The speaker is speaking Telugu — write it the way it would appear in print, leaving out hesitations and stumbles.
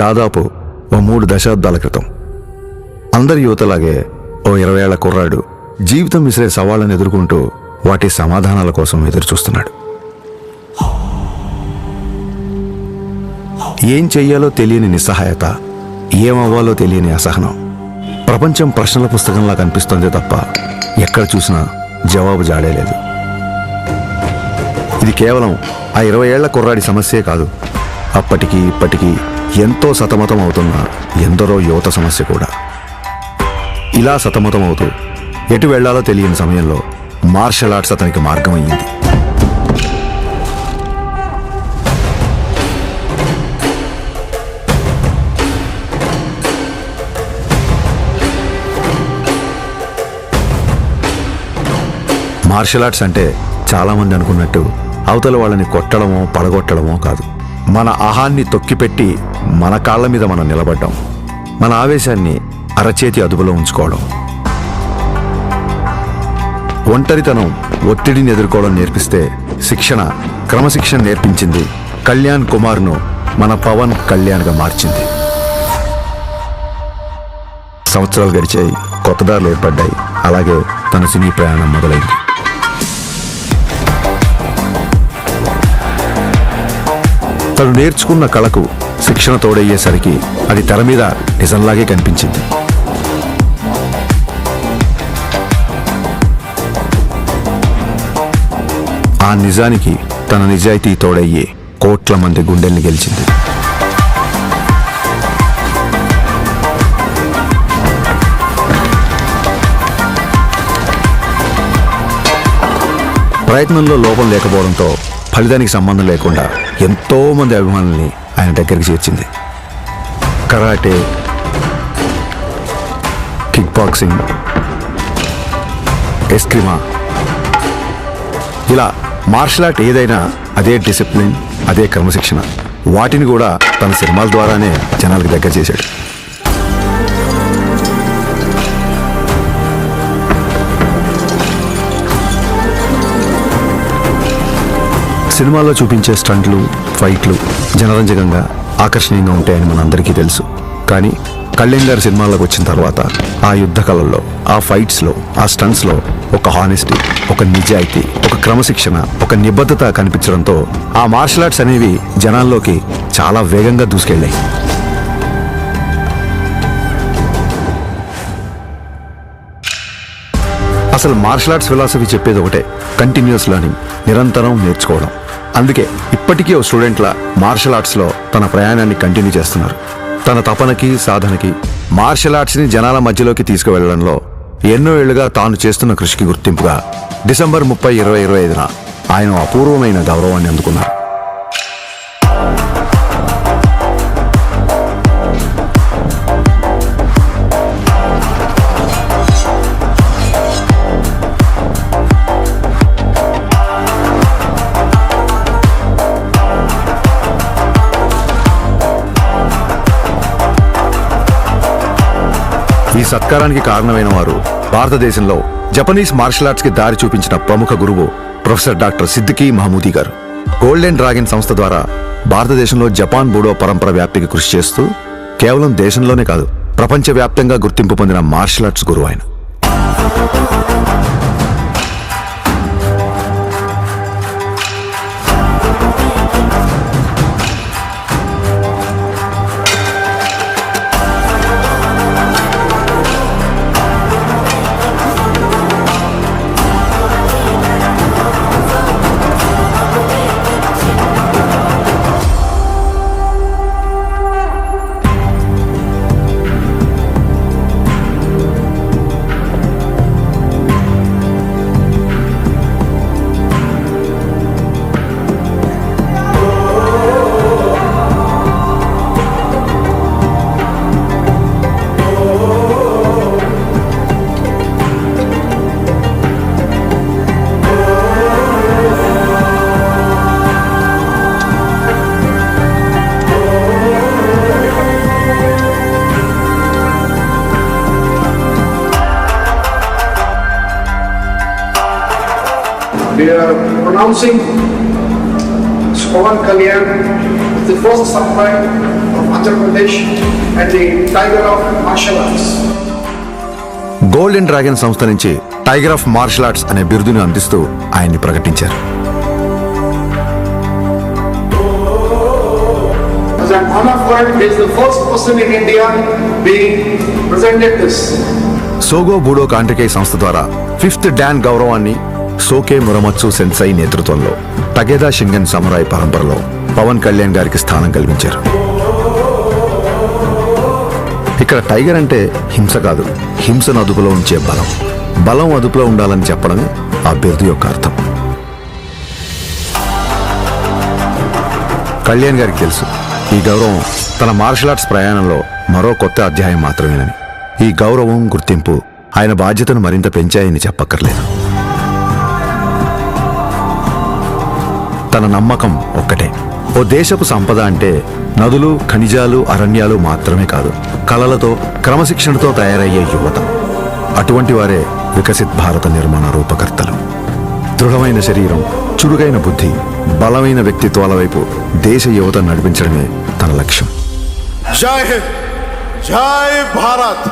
దాదాపు ఓ 3 దశాబ్దాల క్రితం. అందరి యువతలాగే ఓ 20 ఏళ్ల కుర్రాడు జీవితం విసిరే సవాళ్ళను ఎదుర్కొంటూ వాటి సమాధానాల కోసం ఎదురుచూస్తున్నాడు. ఏం చెయ్యాలో తెలియని నిస్సహాయత, ఏమవ్వాలో తెలియని అసహనం. ప్రపంచం ప్రశ్నల పుస్తకంలా కనిపిస్తోంది తప్ప ఎక్కడ చూసినా జవాబు జాడేలేదు. ఇది కేవలం ఆ 20 ఏళ్ల కుర్రాడి సమస్యే కాదు, అప్పటికి ఇప్పటికీ ఎంతో సతమతం అవుతున్న ఎందరో యువత సమస్య కూడా. ఇలా సతమతం అవుతూ ఎటు వెళ్లాలో తెలియని సమయంలో మార్షల్ ఆర్ట్స్ అతనికి మార్గం అయ్యింది. మార్షల్ ఆర్ట్స్ అంటే చాలామంది అనుకున్నట్టు అవతల వాళ్ళని కొట్టడమో పడగొట్టడమో కాదు. మన అహాన్ని తొక్కిపెట్టి మన కాళ్ళ మీద మనం నిలబడ్డం, మన ఆవేశాన్ని అరచేతి అదుపులో ఉంచుకోవడం, ఒంటరితనం, ఒత్తిడిని ఎదుర్కోవడం నేర్పిస్తే శిక్షణ, క్రమశిక్షణ నేర్పించింది కళ్యాణ్ కుమార్ను మన పవన్ కళ్యాణ్గా మార్చింది. సంవత్సరాలు గడిచాయి, కొత్త దారులు ఏర్పడ్డాయి. అలాగే తన సినీ ప్రయాణం మొదలైంది. తను నేర్చుకున్న కళకు శిక్షణ తోడయ్యేసరికి అది తెర మీద నిజంలాగే కనిపించింది. ఆ నిజానికి తన నిజాయితీ తోడయ్యే కోట్ల మంది గుండెల్ని గెలిచింది. ప్రయత్నంలో లోపం లేకపోవడంతో ఫలితానికి సంబంధం లేకుండా ఎంతో మంది అభిమానుల్ని ఆయన దగ్గరికి చేర్చింది. కరాటే, కిక్ బాక్సింగ్, ఎస్క్రిమా, ఇలా మార్షల్ ఆర్ట్ ఏదైనా అదే డిసిప్లిన్, అదే క్రమశిక్షణ. వాటిని కూడా తన సినిమాల ద్వారానే జనాలకు దగ్గర చేశాడు. సినిమాల్లో చూపించే స్టంట్లు, ఫైట్లు జనరంజకంగా, ఆకర్షణీయంగా ఉంటాయని మనందరికీ తెలుసు. కానీ కళ్యాణ్ గారి సినిమాల్లోకి వచ్చిన తర్వాత ఆ యుద్ధ కళల్లో, ఆ ఫైట్స్లో, ఆ స్టంట్స్లో ఒక హానెస్టీ, ఒక నిజాయితీ, ఒక క్రమశిక్షణ, ఒక నిబద్ధత కనిపించడంతో ఆ మార్షల్ ఆర్ట్స్ అనేవి జనాల్లోకి చాలా వేగంగా దూసుకెళ్ళాయి. అసలు మార్షల్ ఆర్ట్స్ ఫిలాసఫీ చెప్పేది ఒకటే, కంటిన్యూస్ లెర్నింగ్, నిరంతరం నేర్చుకోవడం. అందుకే ఇప్పటికీ ఓ స్టూడెంట్లా మార్షల్ ఆర్ట్స్లో తన ప్రయాణాన్ని కంటిన్యూ చేస్తున్నారు. తన తపనకి, సాధనకి, మార్షల్ ఆర్ట్స్ని జనాల మధ్యలోకి తీసుకువెళ్లడంలో ఎన్నో ఏళ్లుగా తాను చేస్తున్న కృషికి గుర్తింపుగా డిసెంబర్ 30, 2025న ఆయన అపూర్వమైన గౌరవాన్ని అందుకున్నారు. ఈ సత్కారానికి కారణమైన వారు భారతదేశంలో జపనీస్ మార్షల్ ఆర్ట్స్ కి దారి చూపించిన ప్రముఖ గురువు ప్రొఫెసర్ డాక్టర్ సిద్దికీ మహమూదీ గారు. గోల్డెన్ డ్రాగన్ సంస్థ ద్వారా భారతదేశంలో జపాన్ బూడో పరంపర వ్యాప్తికి కృషి చేస్తూ కేవలం దేశంలోనే కాదు, ప్రపంచవ్యాప్తంగా గుర్తింపు పొందిన మార్షల్ ఆర్ట్స్ గురువు ఆయన. We are pronouncing Pawan Kalyan, the first samurai of Andhra Pradesh. Bangladesh and the Tiger of Martial Arts. Golden dragon సంస్థ నుంచి టైగర్ ఆఫ్ మార్షల్ ఆర్ట్స్ అనే బిరుదును అందిస్తూ ఆయన్ని ప్రకటించారు. As an honor for it, he is the first person in India being presented this. సోగో బూడో కాంట్రికై సంస్థ ద్వారా 5th డాన్ గౌరవాన్ని సోకే మురమత్సు సెన్సై నేతృత్వంలో టగేదా షింగన్ సమురాయ్ పరంపరలో పవన్ కళ్యాణ్ గారికి స్థానం కల్పించారు. ఇక్కడ టైగర్ అంటే హింస కాదు, హింసను అదుపులో ఉంచే బలం. బలం అదుపులో ఉండాలని చెప్పడమే ఆ బిరుదు యొక్క అర్థం. కళ్యాణ్ గారికి తెలుసు ఈ గౌరవం తన మార్షల్ ఆర్ట్స్ ప్రయాణంలో మరో కొత్త అధ్యాయం మాత్రమేనని. ఈ గౌరవం, గుర్తింపు ఆయన బాధ్యతను మరింత పెంచాయని చెప్పక్కర్లేదు. తన నమ్మకం ఒక్కటే, ఓ దేశపు సంపద అంటే నదులు, ఖనిజాలు, అరణ్యాలు మాత్రమే కాదు, కళలతో, క్రమశిక్షణతో తయారయ్యే యువత. అటువంటి వారే వికసిత్ భారత నిర్మాణ రూపకర్తలు. దృఢమైన శరీరం, చురుగైన బుద్ధి, బలమైన వ్యక్తిత్వాల వైపు దేశ యువత నడిపించడమే తన లక్ష్యం. జై హింద్, జై భారత్.